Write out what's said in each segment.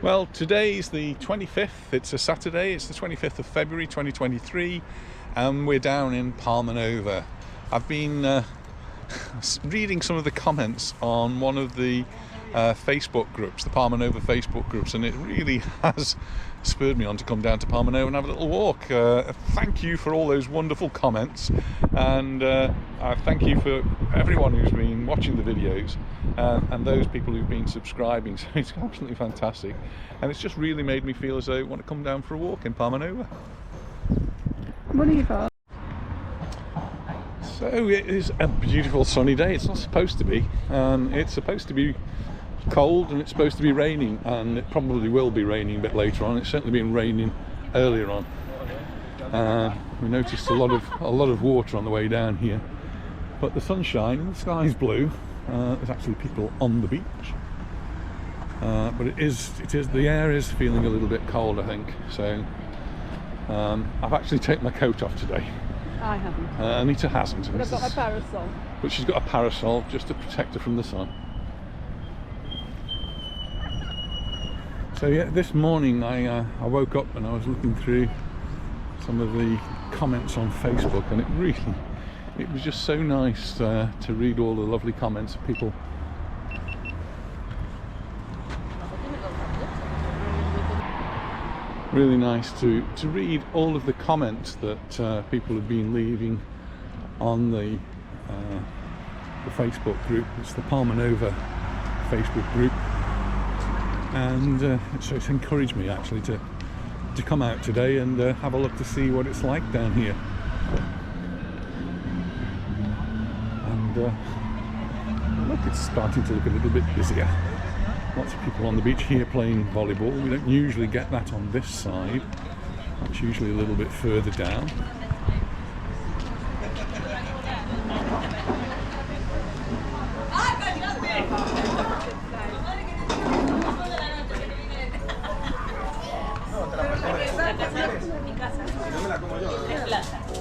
Well, today's the 25th, it's a Saturday, it's the 25th of February 2023, and we're down in Palma Nova. I've been reading some of the comments on one of the Facebook groups, the Palma Nova Facebook groups, and it really has spurred me on to come down to Palma Nova and have a little walk. Thank you for all those wonderful comments, and I thank you for everyone who's been watching the videos and those people who've been subscribing. So it's absolutely fantastic, and it's just really made me feel as though I want to come down for a walk in Palma Nova. Morning, Yvonne. So it is a beautiful sunny day. It's not supposed to be. It's supposed to be cold and it's supposed to be raining, and it probably will be raining a bit later on. It's certainly been raining earlier on. We noticed a lot of water on the way down here, but the sun's shining, the sky's blue. There's actually people on the beach, but it is the air is feeling a little bit cold, I think. So I've actually taken my coat off today. I haven't. Anita hasn't. But I've got my parasol. But she's got a parasol just to protect her from the sun. So yeah, this morning I woke up and I was looking through some of the comments on Facebook, and it was just so nice to read all the lovely comments of people. Really nice to read all of the comments that people have been leaving on the Facebook group. It's the Palma Nova Facebook group, and so it's encouraged me actually to come out today and have a look to see what it's like down here. And look, it's starting to look a little bit busier. Lots of people on the beach here playing volleyball. We don't usually get that on this side. It's usually a little bit further down.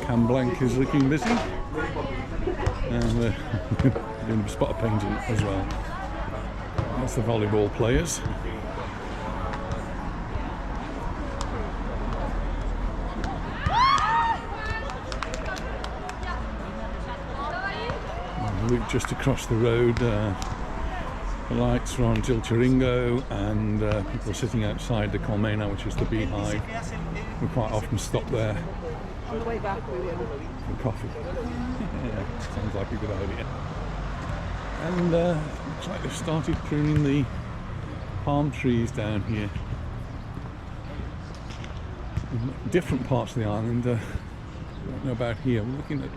Cam Blanc is looking busy, and doing a spot of painting as well. That's the volleyball players. We're just across the road. The lights are on until Chiringo, and people are sitting outside the Colmena, which is the beehive. We quite often stop there. On the way back, we will. For coffee. Yeah, sounds like a good idea. And looks like they've started pruning the palm trees down here. In different parts of the island. I don't know about here. We're looking at.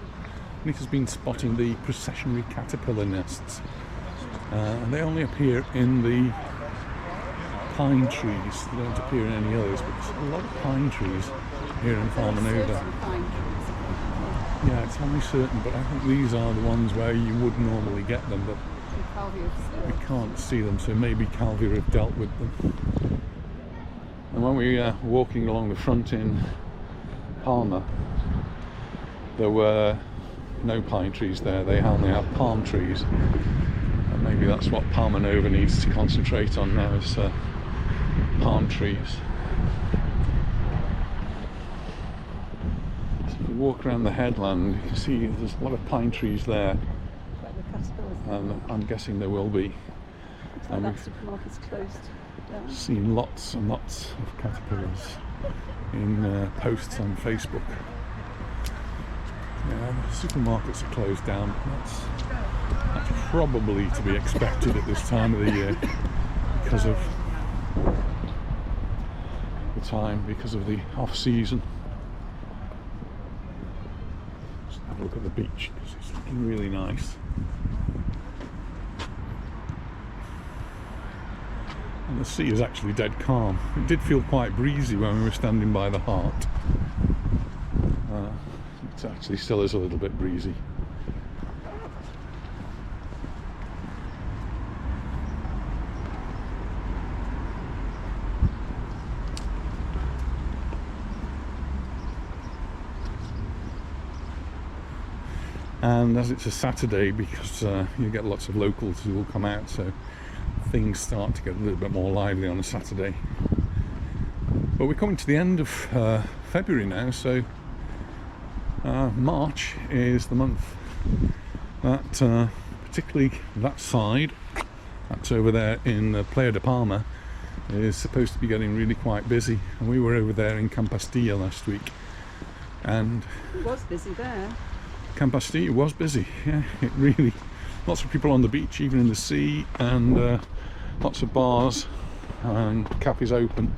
Anita's been spotting the processionary caterpillar nests. And they only appear in the pine trees. They don't appear in any others, but there's a lot of pine trees here in Palma Nova. Yeah, it's only certain, but I think these are the ones where you would normally get them, but we can't see them, so maybe Calvia have dealt with them. And when we were walking along the front in Palma, there were no pine trees there. They only have palm trees. And maybe that's what Palma Nova needs to concentrate on now, is palm trees. Walk around the headland, you can see there's a lot of pine trees there, and I'm guessing there will be. And that supermarket's closed down. Seen lots and lots of caterpillars in posts on Facebook. Yeah, the supermarkets are closed down. That's probably to be expected at this time of the year because of the off season. Have a look at the beach because it's looking really nice, and the sea is actually dead calm. It did feel quite breezy when we were standing by the Heart. It actually still is a little bit breezy. And as it's a Saturday, because you get lots of locals who will come out, so things start to get a little bit more lively on a Saturday. But we're coming to the end of February now, so March is the month that particularly that side, that's over there in Playa de Palma, is supposed to be getting really quite busy. And we were over there in Campastilla last week, and It was busy there. Campastilla was busy, yeah, it really, lots of people on the beach, even in the sea, and lots of bars and cafes open.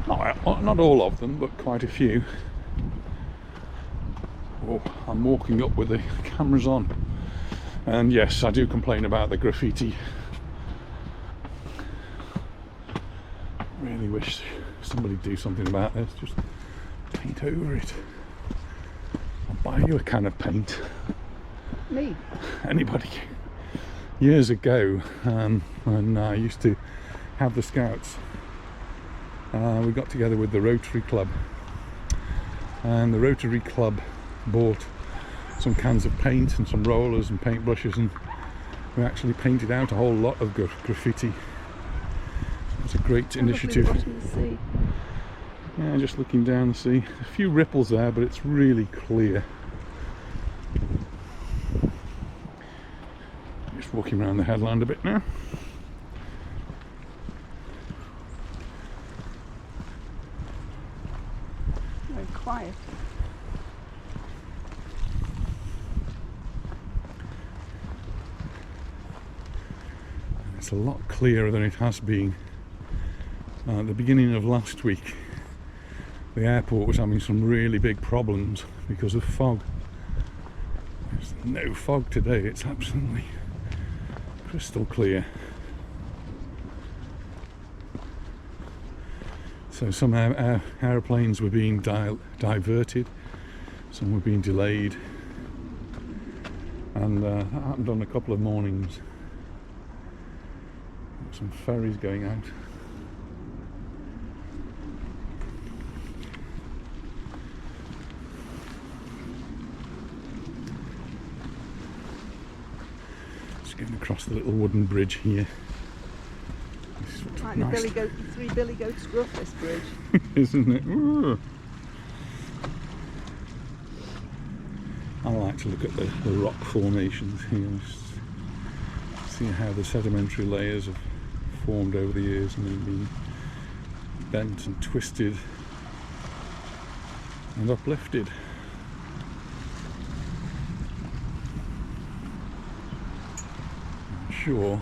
Not all of them, but quite a few. Oh, I'm walking up with the cameras on, and yes, I do complain about the graffiti. Really wish somebody'd do something about this, just paint over it. I'll buy you a can of paint. Me? Anybody. Years ago, when I used to have the Scouts, we got together with the Rotary Club, and the Rotary Club bought some cans of paint and some rollers and paint brushes, and we actually painted out a whole lot of graffiti. It's a great initiative. Watching the sea. Yeah, just looking down the sea. A few ripples there, but it's really clear. Just walking around the headland a bit now. Very quiet. It's a lot clearer than it has been. At the beginning of last week, the airport was having some really big problems because of fog. There's no fog today, it's absolutely crystal clear. So some aeroplanes were being diverted, some were being delayed, and that happened on a couple of mornings. Some ferries going out. Going across the little wooden bridge here. Like Nice. the three billy goats gruff, this bridge. Isn't it? Ooh. I like to look at the rock formations here, just see how the sedimentary layers have formed over the years and then been bent and twisted and uplifted. Sure,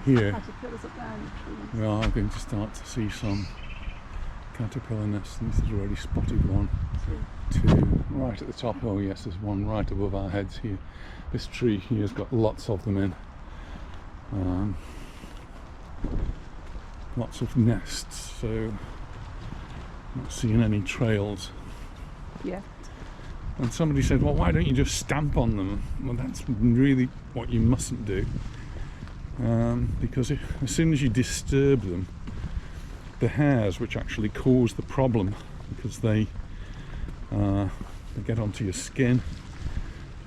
here Caterpillars up there in the trees. we are going to start to see some caterpillar nests, and this is already spotted one, two, right at the top. Oh yes, there's one right above our heads here. This tree here has got lots of them in, lots of nests, so not seeing any trails. Yeah. And somebody said, well, why don't you just stamp on them? Well, that's really what you mustn't do, because as soon as you disturb them, the hairs which actually cause the problem, because they get onto your skin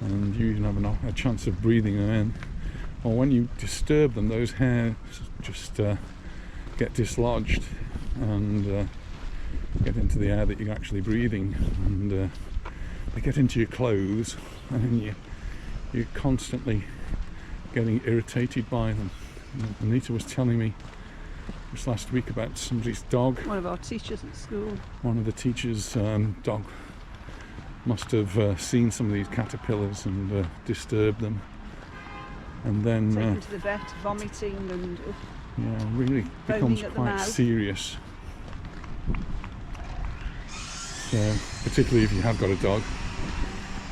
and you even have a chance of breathing them in. Well, when you disturb them, those hairs just get dislodged and get into the air that you're actually breathing, and they get into your clothes, and you're constantly getting irritated by them. Anita was telling me just last week about somebody's dog. One of our teachers at school. One of the teachers' dog must have seen some of these caterpillars and disturbed them, and then Taken to the vet, vomiting and yeah, really becomes at the quite mouth. serious. So, particularly if you have got a dog,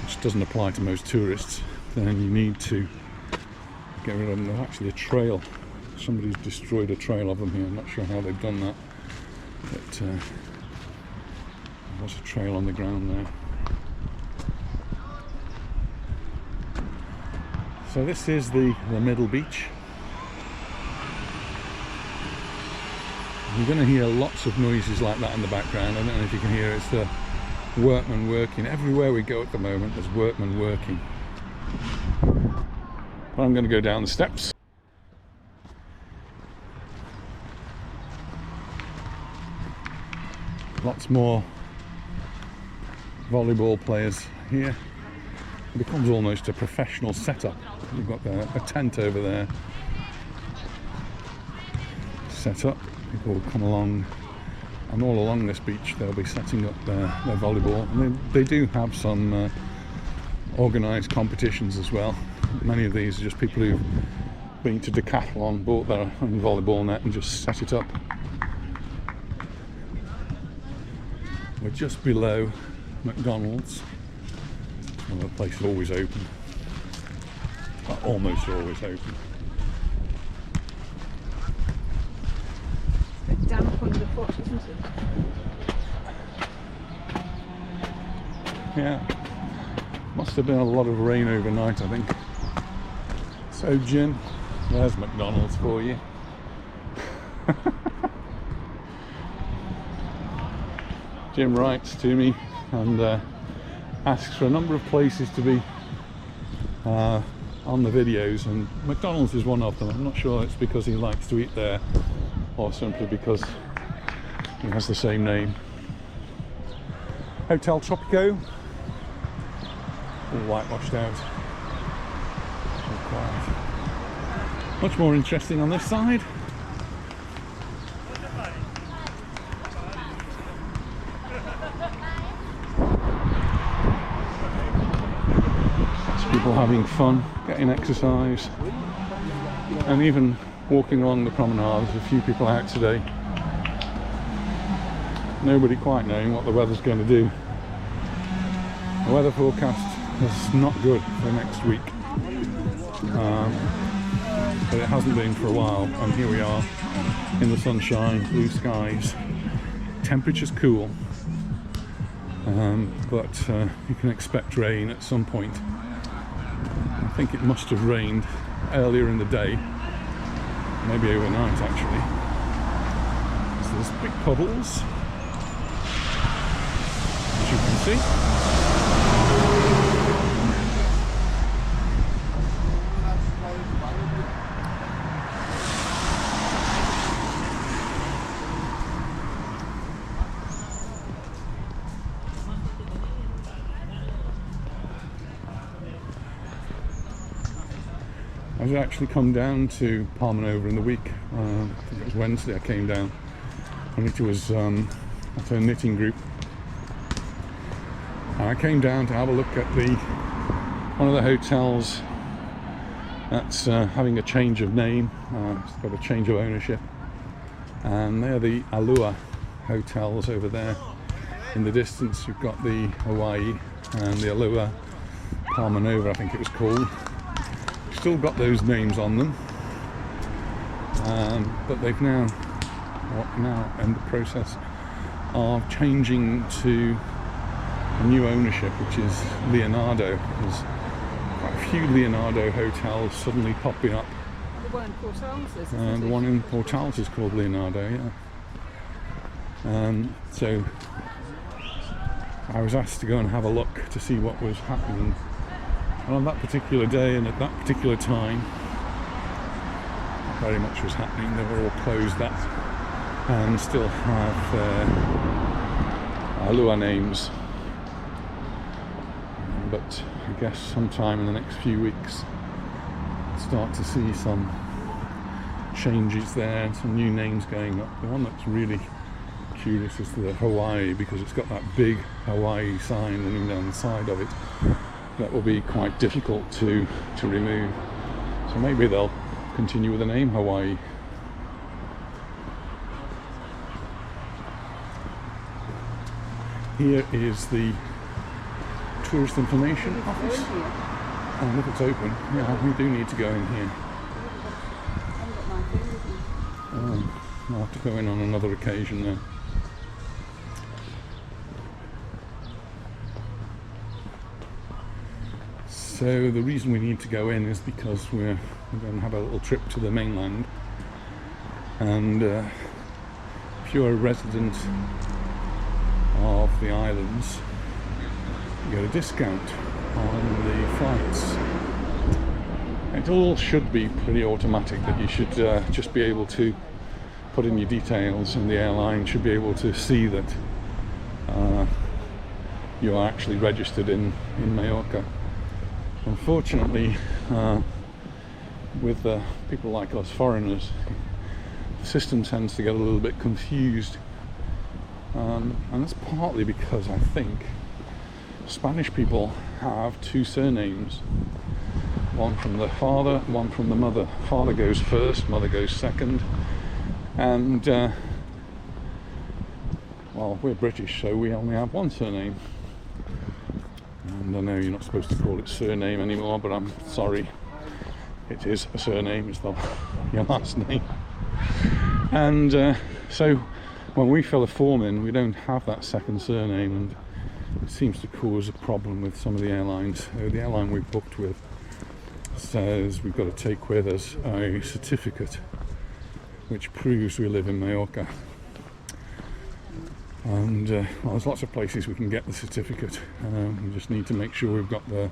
which doesn't apply to most tourists, then you need to get rid of them. There's actually a trail. Somebody's destroyed a trail of them here. I'm not sure how they've done that, but there was a trail on the ground there. So this is the middle beach. You're going to hear lots of noises like that in the background. I don't know if you can hear it. It's the workmen working. Everywhere we go at the moment, there's workmen working. But I'm going to go down the steps. Lots more volleyball players here. It becomes almost a professional setup. You've got a tent over there set up. People will come along, and all along this beach they'll be setting up their volleyball. And they do have some organised competitions as well. Many of these are just people who've been to Decathlon, bought their own volleyball net and just set it up. We're just below McDonald's. Well, the place is always open. Well, almost always open. It's a bit damp underfoot, isn't it? Yeah. Must have been a lot of rain overnight, I think. So, Jim, there's McDonald's for you. Jim writes to me and asks for a number of places to be on the videos, and McDonald's is one of them. I'm not sure it's because he likes to eat there or simply because he has the same name. Hotel Tropico, all whitewashed out. All quiet. Much more interesting on this side. People having fun, getting exercise, and even walking along the promenade. There's a few people out today. Nobody quite knowing what the weather's going to do. The weather forecast is not good for next week, but it hasn't been for a while, and here we are in the sunshine, blue skies. Temperature's cool, but you can expect rain at some point. I think it must have rained earlier in the day, maybe overnight actually. So there's big puddles, as you can see. I've actually come down to Palma Nova in the week. I think it was Wednesday I came down, and it was at a knitting group. And I came down to have a look at one of the hotels that's having a change of name. It's got a change of ownership, and they're the Alua hotels over there. In the distance you've got the Hawaii and the Alua Palma Nova, I think it was called. Still got those names on them, but they've now in the process of changing to a new ownership, which is Leonardo. There's quite a few Leonardo hotels suddenly popping up. The one in Port Alves, The one in Port Alves is called Leonardo, yeah. So I was asked to go and have a look to see what was happening. And on that particular day and at that particular time, not very much was happening. They were all closed up and still have Alua names. But I guess sometime in the next few weeks, start to see some changes there and some new names going up. The one that's really curious is the Hawaii, because it's got that big Hawaii sign running down the side of it. That will be quite difficult to remove. So maybe they'll continue with the name Hawaii. Here is the Tourist Information Office. And if it's open, yeah, we do need to go in here. I'll have to go in on another occasion then. So the reason we need to go in is because we're going to have a little trip to the mainland, and if you're a resident of the islands, you get a discount on the flights. It all should be pretty automatic, that you should just be able to put in your details, and the airline should be able to see that you are actually registered in Majorca. Unfortunately, with people like us foreigners, the system tends to get a little bit confused, and that's partly because I think Spanish people have two surnames, one from the father, one from the mother. Father goes first, mother goes second, and well, we're British, so we only have one surname. And I know you're not supposed to call it surname anymore, but I'm sorry, it is a surname, it's your last name. And so when we fill a form in, we don't have that second surname, and it seems to cause a problem with some of the airlines. The airline we booked with says we've got to take with us a certificate which proves we live in Majorca. And well, there's lots of places we can get the certificate. We just need to make sure we've got the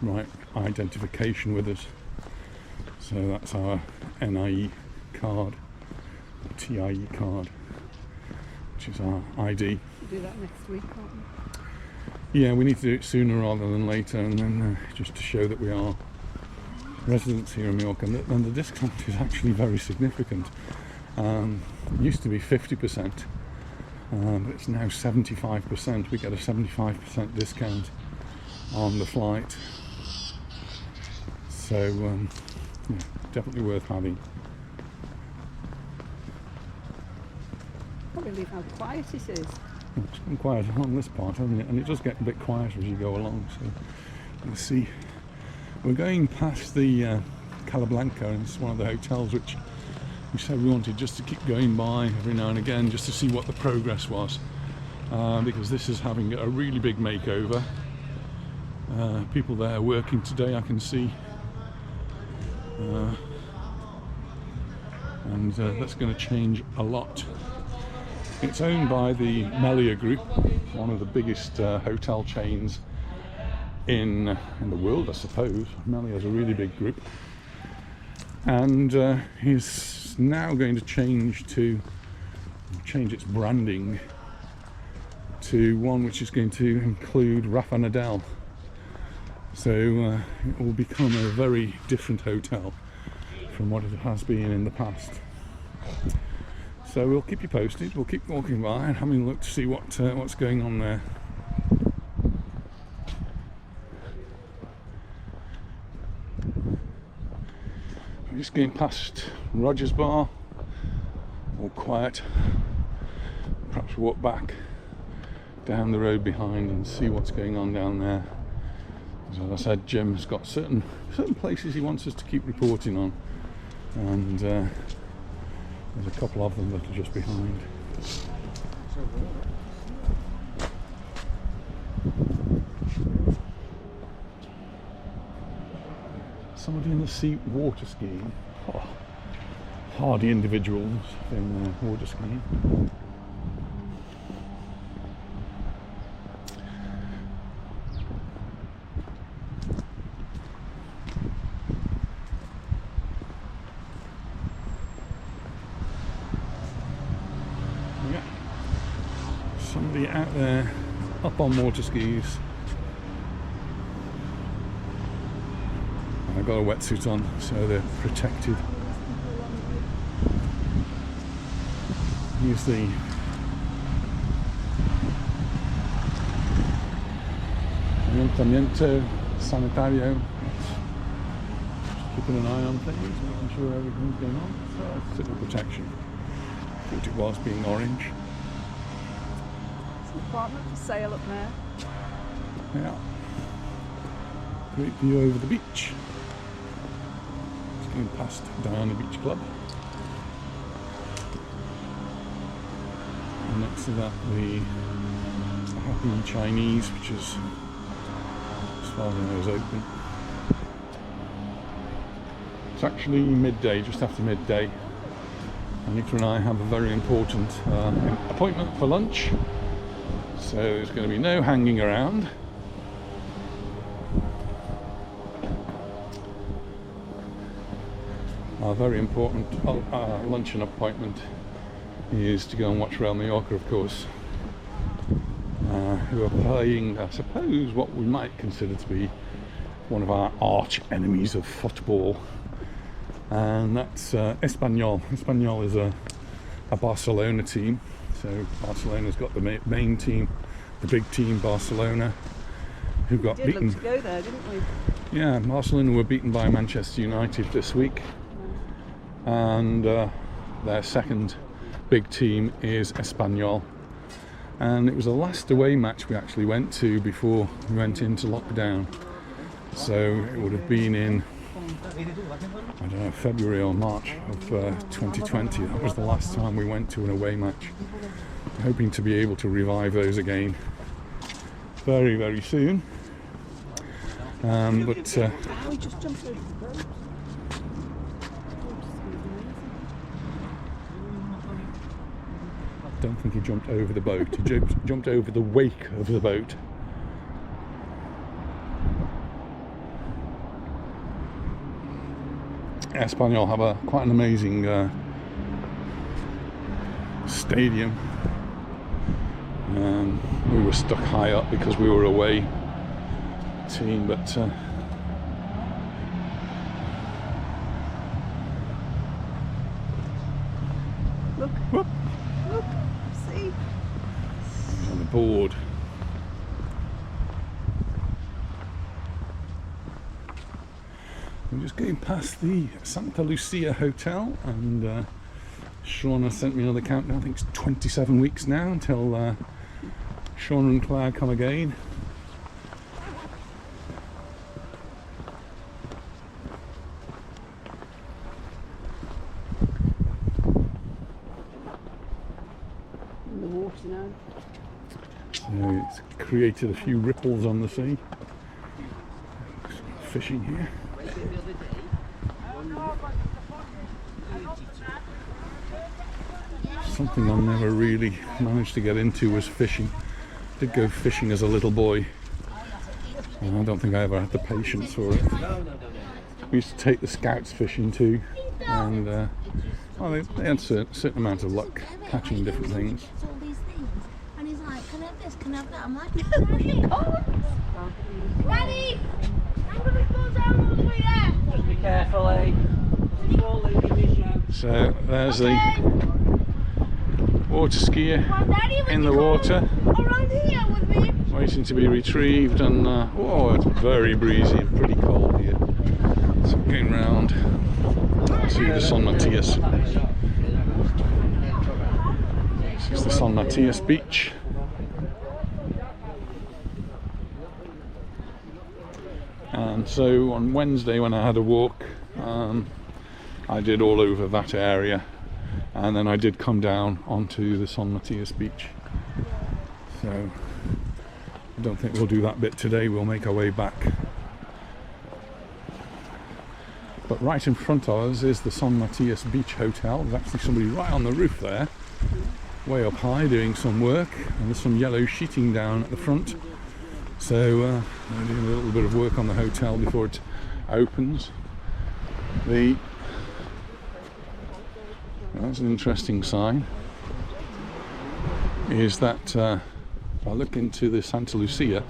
right identification with us. So that's our NIE card, TIE card, which is our ID. We'll do that next week, can't we? Yeah, we need to do it sooner rather than later, and then just to show that we are residents here in Mallorca. And the discount is actually very significant. It used to be 50%, but it's now 75%. We get a 75% discount on the flight. So, yeah, definitely worth having. I can't believe how quiet it is. It's been quiet on this part, hasn't it? And it does get a bit quieter as you go along. So, let's see. We're going past the Calablanca, and it's one of the hotels which we said we wanted just to keep going by every now and again just to see what the progress was, because this is having a really big makeover. People there working today, I can see, and that's going to change a lot. It's owned by the Meliá Group, one of the biggest hotel chains in the world, I suppose. Meliá is a really big group, and he's now going to change its branding to one which is going to include Rafa Nadal. So it will become a very different hotel from what it has been in the past. So we'll keep you posted. We'll keep walking by and having a look to see what's going on there. I'm just going past Roger's Bar, all quiet. Perhaps walk back down the road behind and see what's going on down there. As I said, Jim's got certain places he wants us to keep reporting on, and there's a couple of them that are just behind. Somebody in the sea water skiing. Oh, hardy individuals in water skiing. Yeah, somebody out there up on water skis. I've got a wetsuit on, so they're protected. Here's the Ayuntamiento Sanitario. Just keeping an eye on things, making sure everything's going on. So it's civil protection. Thought it was being orange. It's an apartment for sale up there. Yeah. Great view over the beach. Going past Diana Beach Club, and next to that the Happy Chinese, which is, as far as I know, is open. It's actually midday, just after midday. Anita and I have a very important appointment for lunch, so there's going to be no hanging around. Our very important luncheon appointment is to go and watch Real Mallorca, of course. who are playing, I suppose, what we might consider to be one of our arch enemies of football, and that's Espanyol. Espanyol is a Barcelona team, so Barcelona's got the main team, the big team, Barcelona, who got beaten. We did look to go there, didn't we? Yeah, Barcelona were beaten by Manchester United this week, and their second big team is Espanyol. And it was the last away match we actually went to before we went into lockdown. So it would have been in, I don't know, February or March of 2020. That was the last time we went to an away match. Hoping to be able to revive those again very, very soon. We just jumped over the boat. I don't think he jumped over the boat. He jumped over the wake of the boat. Espanyol have quite an amazing stadium. We were stuck high up because we were away team, but Look, whoop, look, see? on the board. We're just going past the Santa Lucia hotel, and Sean has sent me another countdown. I think it's 27 weeks now until Sean and Claire come again. In the water now. So it's created a few ripples on the sea. Fishing here. Something I never really managed to get into was fishing. Did go fishing as a little boy, and I don't think I ever had the patience for it. We used to take the scouts fishing too, and well, they had a certain amount of luck catching different things. And he's like, can I have this, can I have that? I'm like, no, Daddy! I'm going to fall down all the way there! Just be careful, eh? So there's the water skier in the water, Around here with me. waiting to be retrieved, and oh, it's very breezy and pretty cold here. So going round to the Son Matias. This is the Son Matias Beach. And so on Wednesday when I had a walk, I did all over that area, and then I did come down onto the Son Matias Beach. So I don't think we'll do that bit today, we'll make our way back. But right in front of us is the Son Matias Beach Hotel. There's actually somebody right on the roof there, way up high, doing some work, and there's some yellow sheeting down at the front. So they're doing a little bit of work on the hotel before it opens. That's an interesting sign, is that if I look into the Santa Lucia,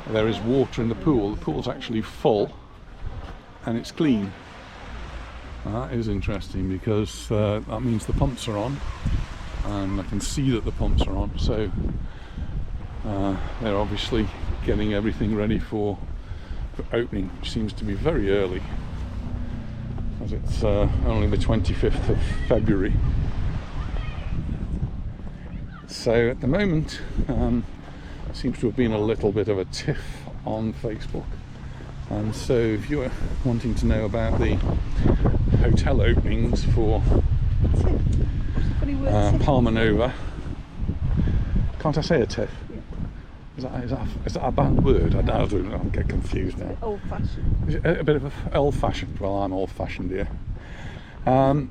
there is water in the pool. The pool's actually full and it's clean. That is interesting, because that means the pumps are on, and I can see that the pumps are on, so they're obviously getting everything ready for opening, which seems to be very early, as it's only the 25th of February. So at the moment, seems to have been a little bit of a tiff on Facebook, and so if you're wanting to know about the hotel openings for Palma Nova, can't I say a tiff? Is that a bad word? I don't know, I get confused now. Old fashioned. Is it a bit of old fashioned? Well, I'm old fashioned here. Yeah,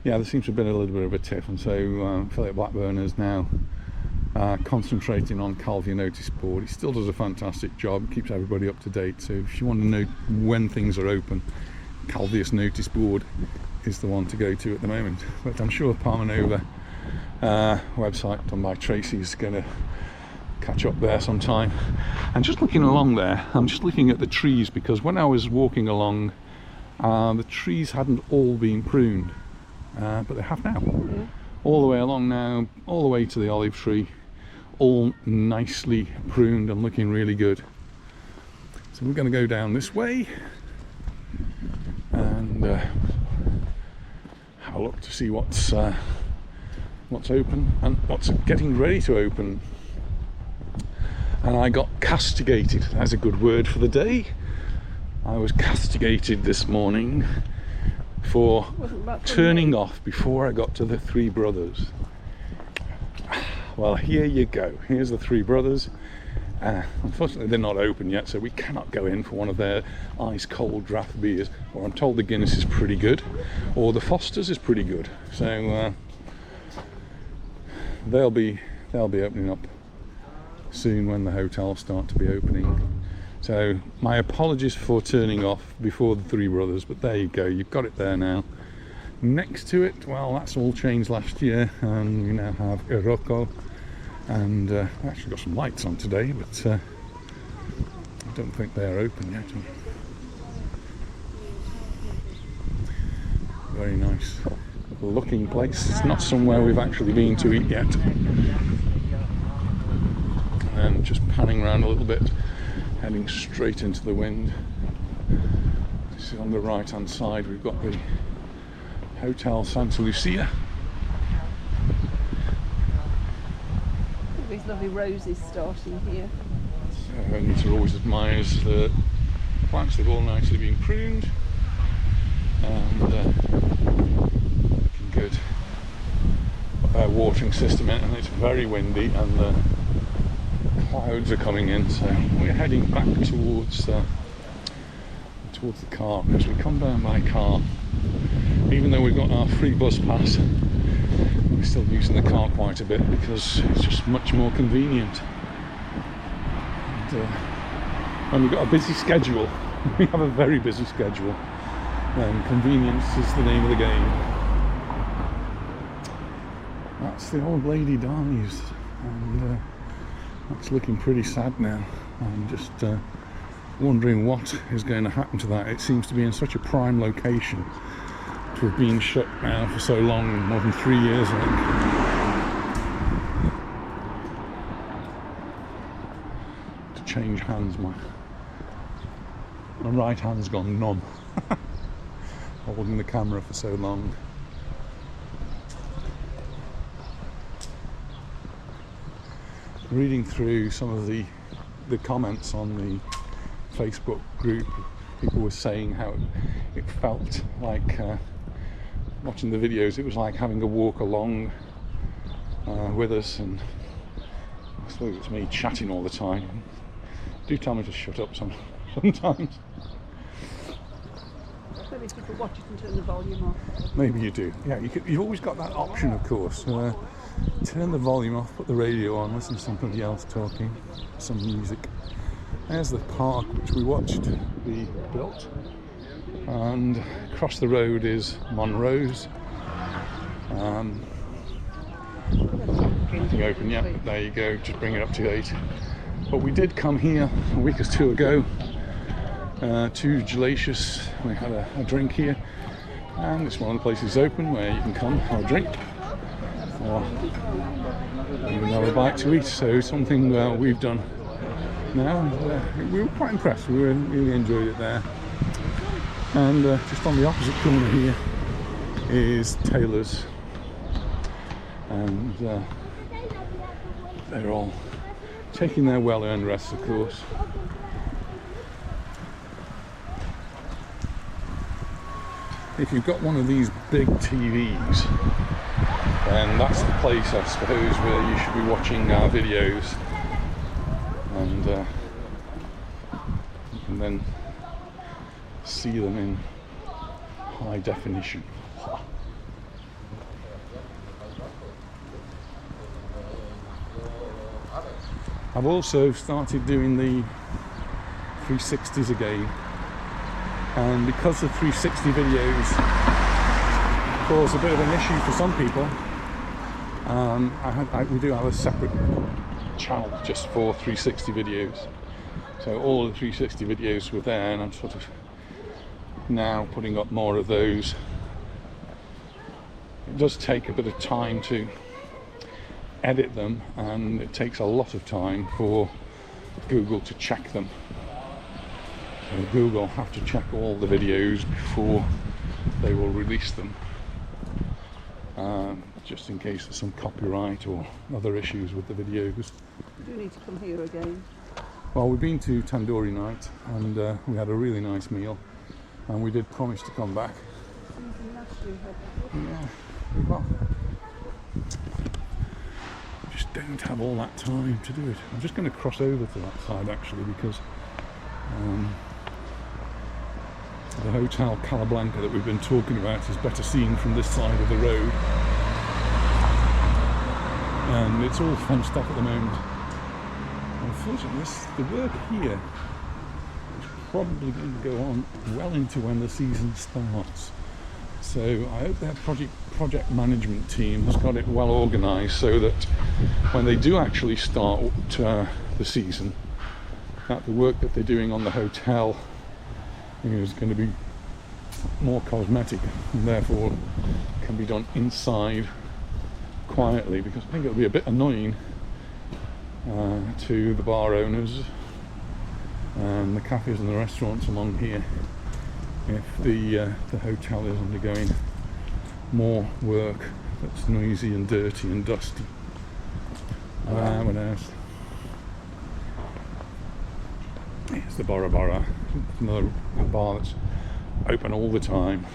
there seems to have been a little bit of a tiff, and so Philip Blackburn is now concentrating on Calvia Notice Board. He still does a fantastic job, keeps everybody up to date, so if you want to know when things are open, Calvia's Notice Board is the one to go to at the moment. But I'm sure Palmanova website done by Tracy is going to catch up there sometime. And just looking along there, I'm just looking at the trees, because when I was walking along, the trees hadn't all been pruned, but they have now. Yeah. All the way along now, all the way to the olive tree, all nicely pruned and looking really good. So we're going to go down this way and have a look to see what's open and what's getting ready to open. And I got castigated. That's a good word for the day. I was castigated this morning for turning off before I got to the Three Brothers. Well, here you go. Here's the Three Brothers. Unfortunately, they're not open yet, so we cannot go in for one of their ice cold draft beers. Or I'm told the Guinness is pretty good, or the Foster's is pretty good. So they'll be opening up soon when the hotels start to be opening. So my apologies for turning off before the Three Brothers, but there you go, you've got it there now. Next to it, well, that's all changed last year, and we now have Majorca, and I actually got some lights on today, but I don't think they're open yet. Very nice looking place. It's not somewhere we've actually been to eat yet. And just panning around a little bit, heading straight into the wind. This is on the right hand side, we've got the Hotel Santa Lucia. These lovely roses starting here. So Anita always admires the plants. They've all nicely been pruned and looking good. Got their watering system in, and it's very windy, and the clouds are coming in, so we're heading back towards the car, because we come down by car. Even though we've got our free bus pass, we're still using the car quite a bit because it's just much more convenient. And when we've got a busy schedule, we have a very busy schedule, then convenience is the name of the game. That's the old lady dies, and that's looking pretty sad now. I'm just wondering what is going to happen to that. It seems to be in such a prime location to have been shut now for so long, more than 3 years, I think. To change hands, my right hand's gone numb. Holding the camera for so long. Reading through some of the comments on the Facebook group, people were saying how it felt like, watching the videos, it was like having a walk along with us, and I suppose it's me chatting all the time. Do tell me to shut up sometimes. Maybe people watch it and turn the volume off. Maybe you do. Yeah, you've always got that option, of course. Turn the volume off, put the radio on, listen to somebody else talking, some music. There's the park which we watched be built, and across the road is Monroe's. Anything open yet? But there you go, just bring it up to 8. But we did come here a week or two ago to Gelacious. We had a drink here, and it's one of the places open where you can come have a drink or even have a bite to eat. So something we've done now, and we were quite impressed. We really enjoyed it there. And just on the opposite corner here is Taylor's, and they're all taking their well-earned rest, of course. If you've got one of these big TVs, then that's the place, I suppose, where you should be watching our videos, and you can then see them in high definition. I've also started doing the 360s again, and because the 360 videos cause a bit of an issue for some people, we do have a separate channel just for 360 videos. So all the 360 videos were there, and I'm sort of now putting up more of those. It does take a bit of time to edit them, and it takes a lot of time for Google to check them. So Google have to check all the videos before they will release them, just in case there's some copyright or other issues with the videos. We do need to come here again. Well, we've been to Tandoori night, and we had a really nice meal, and we did promise to come back. Yeah, well, I just don't have all that time to do it. I'm just going to cross over to that side actually, because the Hotel Calablanca that we've been talking about is better seen from this side of the road, and it's all fenced off at the moment. Unfortunately, the work here is probably going to go on well into when the season starts. So I hope their project management team has got it well organised, so that when they do actually start the season, that the work that they're doing on the hotel is going to be more cosmetic, and therefore can be done inside quietly, because I think it'll be a bit annoying to the bar owners and the cafes and the restaurants along here if the hotel is undergoing more work that's noisy and dirty and dusty. What else? It's the Bora Bora, another bar that's open all the time.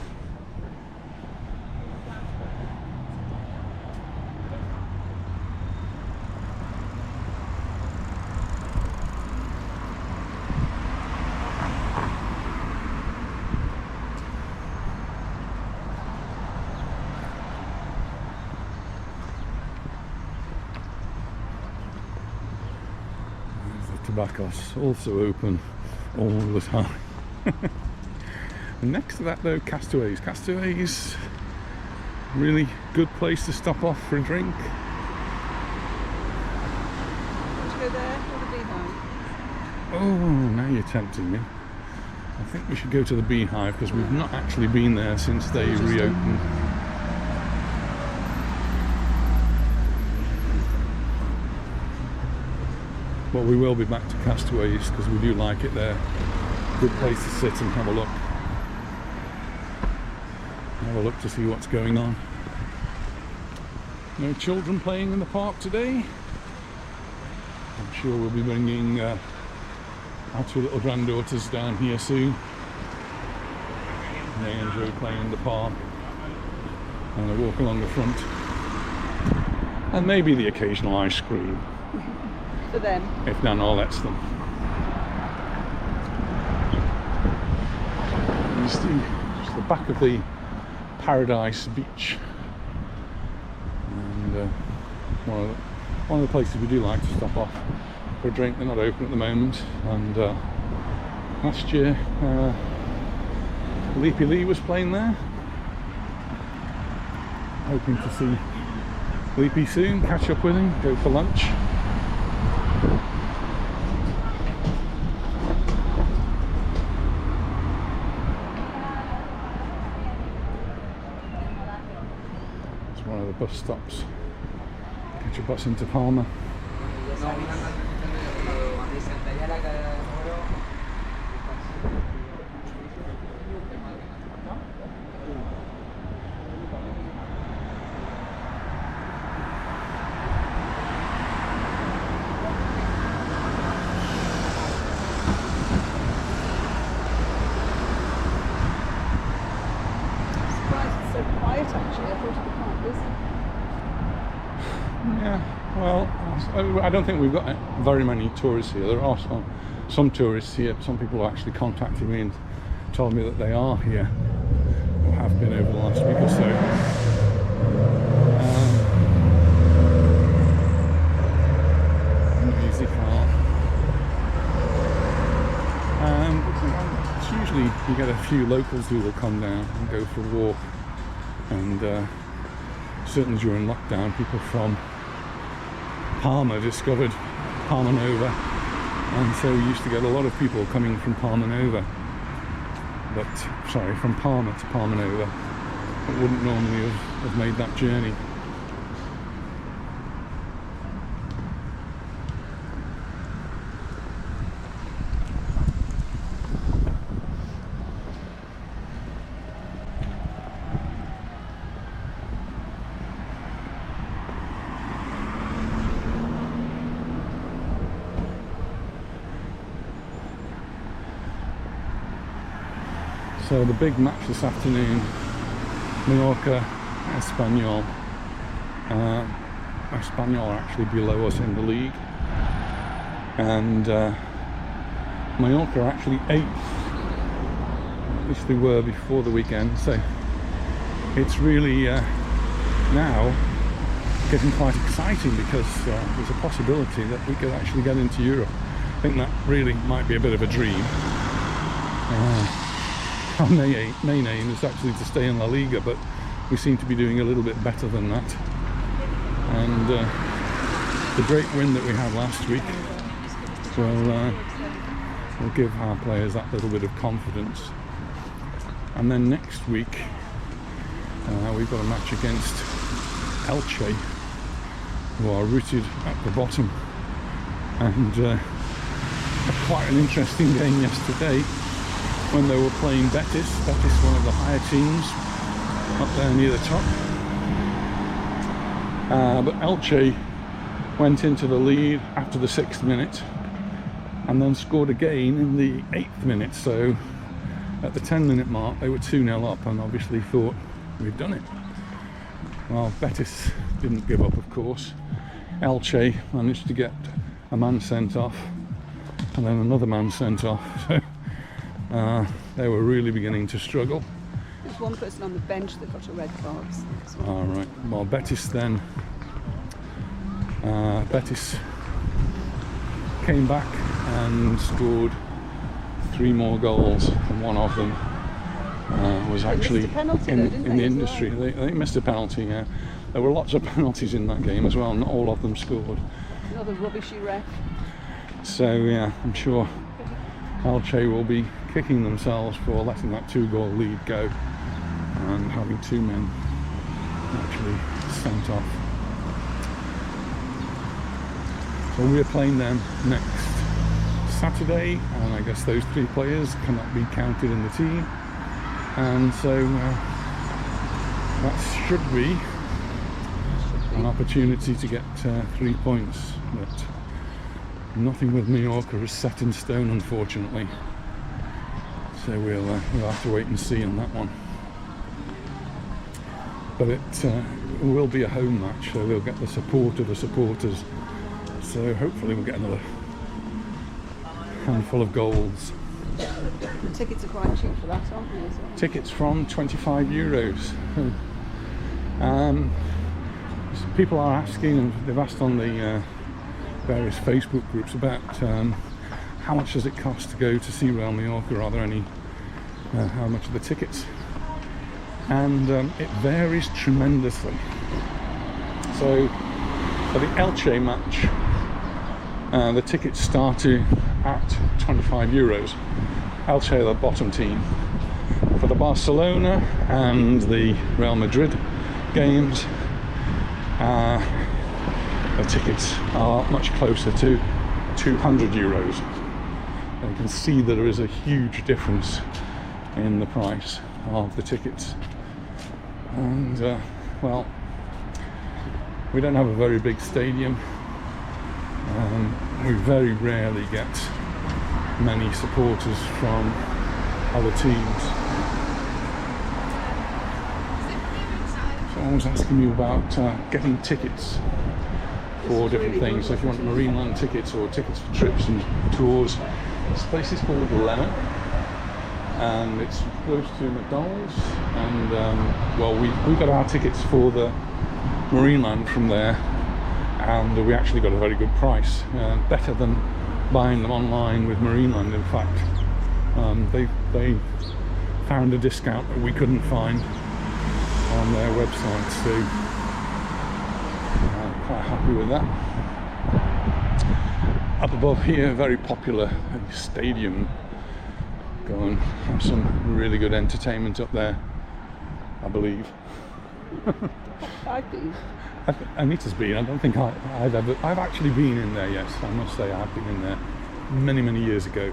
Tabacos, also open all the time. And next to that though, Castaways. Castaways, really good place to stop off for a drink. Want to go there or the Beehive? Oh, now you're tempting me. I think we should go to the Beehive, because we've not actually been there since they reopened. But we will be back to Castaways, because we do like it there. Good place to sit and have a look. Have a look to see what's going on. No children playing in the park today. I'm sure we'll be bringing our two little granddaughters down here soon. They enjoy playing in the park, and they walk along the front. And maybe the occasional ice cream. For them. If Nana lets them. You see just the back of the Paradise Beach, and one of the places we do like to stop off for a drink. They're not open at the moment, and last year Leapy Lee was playing there. Hoping to see Leapy soon, catch up with him, go for lunch. One of the bus stops. Catch a bus into Palma. So quiet actually, I thought it'd be quite busy. Yeah, well, I don't think we've got very many tourists here. There are some tourists here. Some people have actually contacted me and told me that they are here, or have been over the last week or so. Easy car. It's usually you get a few locals who will come down and go for a walk, and certainly during lockdown, people from Palma discovered Palma Nova, and so we used to get a lot of people coming from Palma Nova, from Palma to Palma Nova, that wouldn't normally have made that journey. So the big match this afternoon, Mallorca, Espanyol. Espanyol are actually below us in the league, and Mallorca are actually 8th. At least they were before the weekend. So it's really now getting quite exciting, because there's a possibility that we could actually get into Europe. I think that really might be a bit of a dream. Our main aim is actually to stay in La Liga, but we seem to be doing a little bit better than that. And the great win that we had last week will give our players that little bit of confidence. And then next week we've got a match against Elche, who are rooted at the bottom, and had quite an interesting game yesterday when they were playing Betis, one of the higher teams up there near the top. But Elche went into the lead after the 6th minute and then scored again in the 8th minute. So at the 10-minute mark they were 2-0 up, and obviously thought, we've done it. Well, Betis didn't give up, of course. Elche managed to get a man sent off and then another man sent off. So they were really beginning to struggle. There's one person on the bench that got a red card. Alright, well, Betis then. Betis came back and scored 3 more goals, and one of them was actually in the industry. They missed a penalty, yeah. There were lots of penalties in that game as well, not all of them scored. Another rubbishy ref. So yeah, I'm sure Elche will be kicking themselves for letting that 2-goal lead go and having 2 men actually sent off. So we're playing them next Saturday, and I guess those 3 players cannot be counted in the team, and so that should be an opportunity to get 3 points, but nothing with Majorca is set in stone, unfortunately. So we'll have to wait and see on that one. But it will be a home match, so we'll get the support of the supporters. So hopefully we'll get another handful of goals. The tickets are quite cheap for that, aren't they? As well? Tickets from €25. People are asking, and they've asked on the various Facebook groups about how much does it cost to go to see Real Mallorca? Are there any, how much are the tickets? And it varies tremendously. So for the Elche match, the tickets start at €25. Elche are the bottom team. For the Barcelona and the Real Madrid games, the tickets are much closer to €200. You can see that there is a huge difference in the price of the tickets. And well, we don't have a very big stadium. We very rarely get many supporters from other teams. Someone was asking me about getting tickets for different things. So if you want Marineland tickets or tickets for trips and tours, this place is called Lemon, and it's close to McDonald's. And well, we got our tickets for the Marineland from there, and we actually got a very good price, better than buying them online with Marineland. In fact, they found a discount that we couldn't find on their website, so quite happy with that. Up above here, very popular stadium. Go and have some really good entertainment up there, I believe. I've been. Anita's been. I don't think I've actually been in there. Yes, I must say I've been in there many years ago.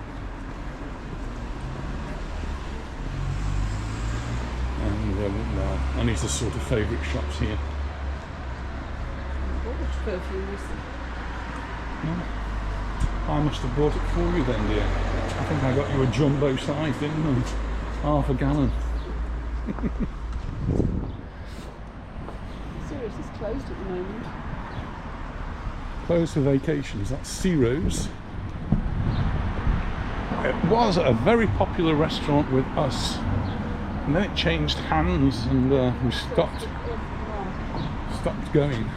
And Anita's sort of favourite shops here. What perfume is I must have bought it for you then, dear. I think I got you a jumbo size, didn't I? Half a gallon. Serious, it's closed at the moment. Closed for vacations. That's Sea Rose. It was a very popular restaurant with us, and then it changed hands, and we stopped going.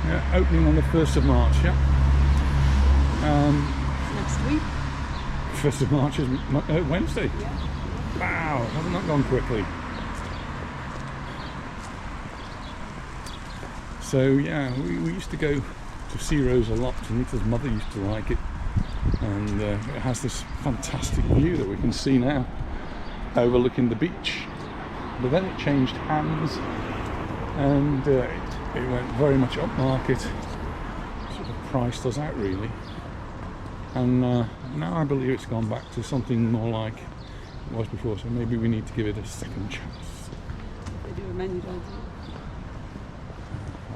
Yeah, opening on the 1st of March. Yeah. Next week. 1st of March is Wednesday. Yeah. Wow, hasn't that gone quickly? So yeah, we used to go to Sea Rose a lot. Anita's mother used to like it, and it has this fantastic view that we can see now, overlooking the beach. But then it changed hands, and it went very much upmarket, sort of priced us out really. And now I believe it's gone back to something more like it was before, so maybe we need to give it a second chance. They do a menu, don't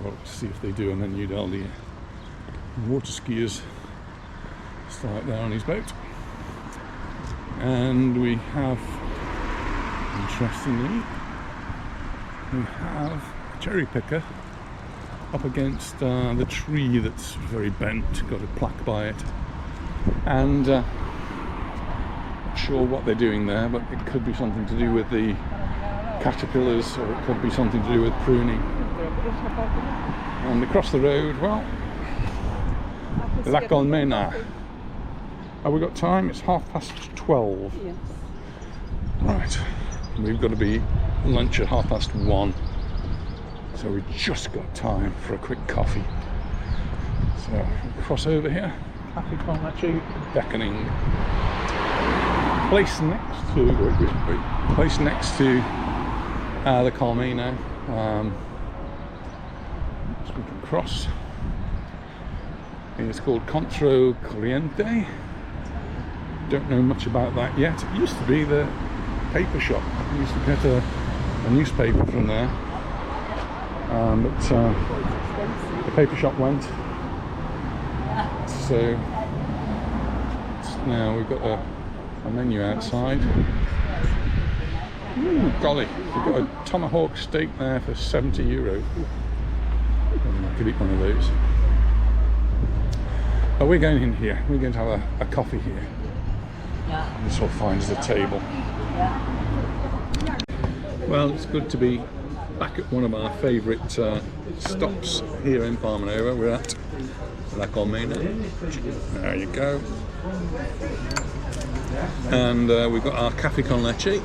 they? I'll see if they do a menu. All the water skiers start there on his boat, and we have, interestingly, we have a cherry picker up against the tree that's very bent, got a plaque by it, and not sure what they're doing there, but it could be something to do with the caterpillars, or it could be something to do with pruning. And across the road, well, La Colmena. Have we got time? It's 12:30. Yes. Right, we've got to be lunch at 1:30, so we've just got time for a quick coffee. So cross over here, Cafe Palma beckoning. Place next to the Colmena. So we can cross. It's called Contro Corriente. Don't know much about that yet. It used to be the paper shop. I used to get a newspaper from there, but the paper shop went. So now we've got a menu outside. Golly, we've got a tomahawk steak there for €70. I could eat one of those. But we're going in here. We're going to have a coffee here. This will find us a table. Well, it's good to be back at one of our favourite stops here in Palma Nova. We're at La Colmena. There you go. And we've got our cafe con leche,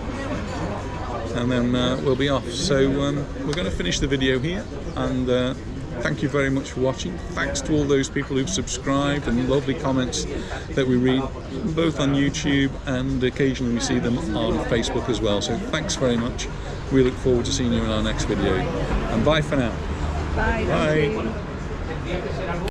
and then we'll be off. So we're going to finish the video here, and thank you very much for watching. Thanks to all those people who've subscribed and lovely comments that we read, both on YouTube and occasionally we see them on Facebook as well. So thanks very much. We look forward to seeing you in our next video. And bye for now. Bye. Bye.